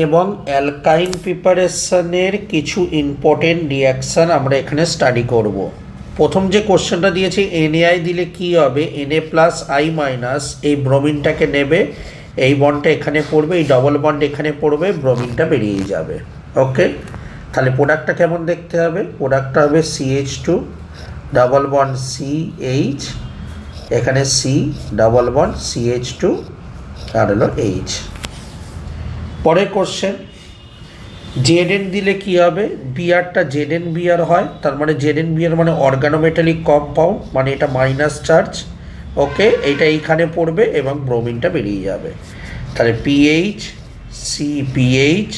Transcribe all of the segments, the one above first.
এবং অ্যালকাইন প্রিপারেশনের কিছু ইম্পর্টেন্ট রিয়াকশান আমরা এখানে স্টাডি করব। প্রথম যে কোশ্চেনটা দিয়েছি NaI দিলে কি হবে, Na+I- এই ব্রোমিনটাকে নেবে, এই বন্ডটা এখানে পড়বে, এই ডবল বন্ড এখানে পড়বে, ব্রোমিনটা বেরিয়ে যাবে। ওকে, তাহলে প্রোডাক্টটা কেমন দেখতে হবে? প্রোডাক্টটা হবে CH2 ডবল বন্ড CH, এখানে C ডবল বন্ড CH2 আর হলো H। পরের কোশ্চেন, Zn দিলে কি হবে? বিআরটা ZnBr হয়, তার মানে ZnBr মানে অর্গানোমেটালিক কম্পাউন্ড, মানে এটা মাইনাস চার্জ। ওকে, এইটা এইখানে পড়বে এবং ব্রোমিনটা বেরিয়ে যাবে। তাহলে PH CPH,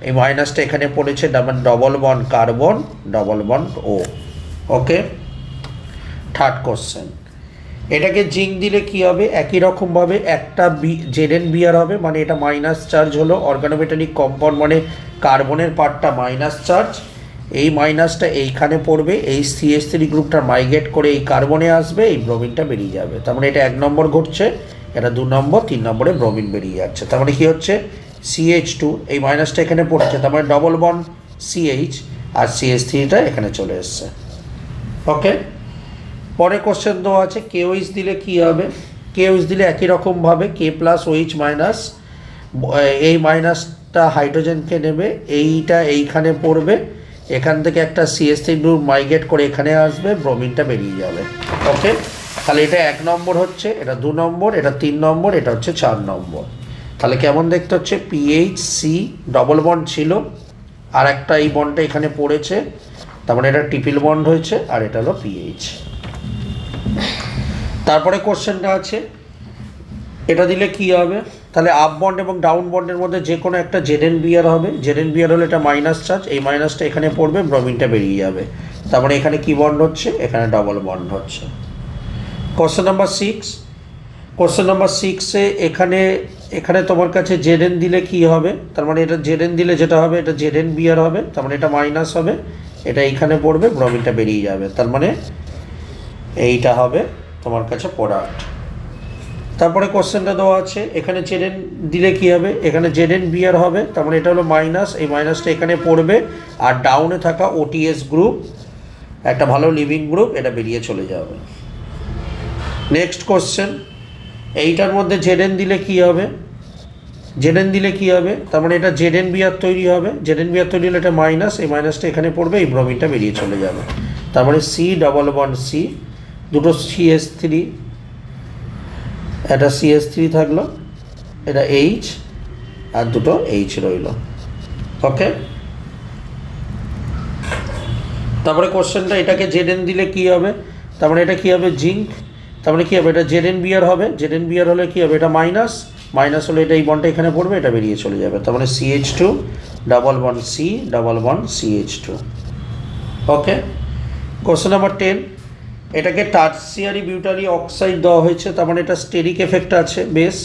এই মাইনাসটা এখানে পড়েছে, double bond carbon double bond O। ওকে, থার্ড কোশ্চেন, এটাকে জিঙ্ক দিলে কি হবে? একই রকমভাবে একটা ZnBr হবে, মানে এটা মাইনাস চার্জ হলো, অর্গানোমেটালিক কম্পাউন্ড মানে কার্বনের পার্টটা মাইনাস চার্জ, এই মাইনাসটা এইখানে পড়বে, এই CH3 গ্রুপটা মাইগ্রেট করে এই কার্বনে আসবে, এই ব্রোমিনটা বেরিয়ে যাবে। তার মানে এটা 1 নম্বর ঘটছে, এটা 2 নম্বর, 3 নম্বরে ব্রোমিন বেরিয়ে যাচ্ছে। তার মানে কি হচ্ছে? CH2 এই মাইনাসটা এখানে পড়ছে, তার মানে ডবল বন্ড CH আর CH3টা এখানে চলে এসছে। ওকে, পরে কোশ্চেন দেওয়া আছে KOH দিলে কি হবে? KOH দিলে একই রকমভাবে K+OH-, এই মাইনাসটা হাইড্রোজেনকে নেবে, এইটা এইখানে পড়বে, এখান থেকে একটা CH3 গ্রুপ মাইগ্রেট করে এখানে আসবে, ব্রোমিনটা বেরিয়ে যাবে। ওকে, তাহলে এটা 1 নম্বর হচ্ছে, এটা 2 নম্বর, এটা 3 নম্বর, এটা হচ্ছে 4 নম্বর। তাহলে কেমন দেখতে হচ্ছে? PHC ডবল বন্ড ছিল, আর একটা এই বন্ডটা এখানে পড়েছে, তার মানে এটা ট্রিপল বন্ড হয়েছে, আর এটা হলো PH। তারপরে কোশ্চেনটা আছে, এটা দিলে কি হবে? তাহলে আপ বন্ড এবং ডাউন বন্ডের মধ্যে যে কোনো একটা ZnBr হবে, ZnBr হলে এটা মাইনাস চার্জ, এই মাইনাসটা এখানে পড়বে, ব্রোমিনটা বেরিয়ে যাবে। তার মানে এখানে কি বন্ড হচ্ছে? এখানে ডবল বন্ড হচ্ছে। কোশ্চেন নাম্বার 6, কোশ্চেন নাম্বার 6-এ এখানে তোমার কাছে Zn দিলে কি হবে? তার মানে এটা Zn দিলে যেটা হবে, এটা ZnBr হবে, তার মানে এটা মাইনাস হবে, এটা এইখানে পড়বে, ব্রোমিনটা বেরিয়ে যাবে। তার মানে এইটা হবে তোমার কাছে প্রোডাক্ট। তারপরে কোশ্চেনটা দেওয়া আছে, এখানে Zn দিলে কি হবে? এখানে ZnBr হবে, তার মানে এটা হলো মাইনাস, এই মাইনাসটা এখানে পড়বে, আর ডাউনে থাকা OTS গ্রুপ, একটা ভালো লিভিং গ্রুপ, এটা বেরিয়ে চলে যাবে। নেক্সট কোশ্চেন, এইটার মধ্যে Zn দিলে কি হবে? Zn দিলে কি হবে? তার মানে এটা ZnBr তৈরি হবে, ZnBr তৈরি হলে এটা মাইনাস, এই মাইনাসটা এখানে পড়বে, এই ব্রোমিনটা বেরিয়ে চলে যাবে। তার মানে C ডবল বন্ড C, দুটো CH3, এটা CH3 থাকলো, এটা H আর দুটো H রইল। ওকে, তারপরে কোশ্চেনটা, এটাকে Zn দিলে কি হবে? তার মানে এটা কি হবে? জিঙ্ক, তার মানে কি হবে? এটা ZnBr হবে, ZnBr হলে কি হবে? এটা মাইনাস, মাইনাস হলে এটা এই বন্ডটা এখানে পড়বে, এটা বেরিয়ে চলে যাবে। তার মানে CH2 double bond C double bond CH2। ওকে, কোশ্চেন নাম্বার 10, এটাকে টার্সিয়ারি বিউটারি অক্সাইড দেওয়া হয়েছে, তার মানে এটা স্টেরিক এফেক্ট আছে বেশ,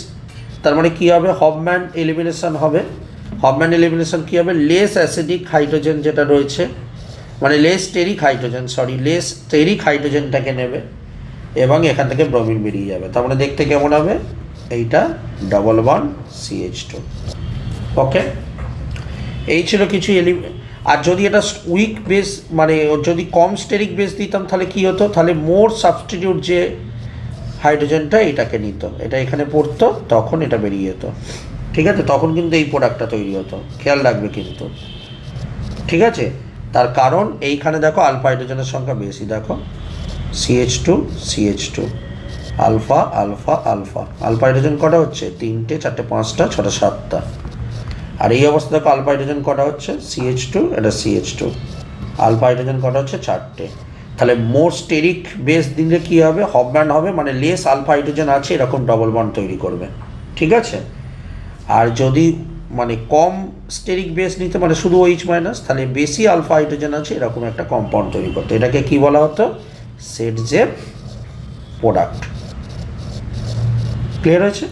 তার মানে কী হবে? হফম্যান এলিমিনেশন হবে। হফম্যান এলিমিনেশন কী হবে? লেস অ্যাসিডিক হাইড্রোজেন যেটা রয়েছে, মানে লেস স্টেরিক হাইড্রোজেনটাকে নেবে এবং এখান থেকে ব্রোমিন বেরিয়ে যাবে। তার মানে দেখতে কেমন হবে? এইটা ডবল বন্ড CH2। ওকে, এই ছিল কিছু আর যদি এটা উইক বেস, মানে যদি কম স্টেরিক বেস দিতাম তাহলে কি হতো? তাহলে মোর সাবস্টিটিউট যে হাইড্রোজেনটা এটাকে নিত, এটা এখানে পড়তো, তখন এটা বেরিয়ে যেত। ঠিক আছে, তখন কিন্তু এই প্রোডাক্টটা তৈরি হতো, খেয়াল রাখবে কিন্তু। ঠিক আছে, তার কারণ এইখানে দেখো আলফা হাইড্রোজেনের সংখ্যা বেশি, দেখো CH2 CH2 alpha alpha alpha, alpha hydrogen কটা হচ্ছে? 3টে 4টে 5টা 6টা 7টা। আর এই অবস্থা দেখো আলফা হাইড্রোজেন কটা হচ্ছে? CH2, এটা CH2, আলফা হাইড্রোজেন কটা হচ্ছে? 4টে। তাহলে মোর স্টেরিক বেস দিলে কী হবে? হফম্যান হবে, মানে লেস আলফা হাইড্রোজেন আছে এরকম ডবল বন্ড তৈরি করবে। ঠিক আছে, আর যদি মানে কম স্টেরিক বেস নিতে, মানে শুধু OH-, তাহলে বেশি আলফা হাইড্রোজেন আছে এরকম একটা কম্পাউন্ড তৈরি করতো। এটাকে কি বলা হতো? সেটজের প্রোডাক্ট। ক্লিয়ার হয়েছে?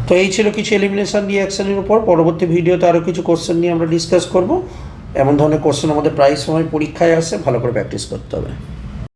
তো এই ছিল কিছু এলিমিনেশন রিঅ্যাকশনের উপর। পরবর্তী ভিডিওতে আরও কিছু কোশ্চেন নিয়ে আমরা ডিসকাস করব। এমন ধরনের কোশ্চেন আমাদের প্রায় সময় পরীক্ষায় আসে, ভালো করে প্র্যাকটিস করতে হবে।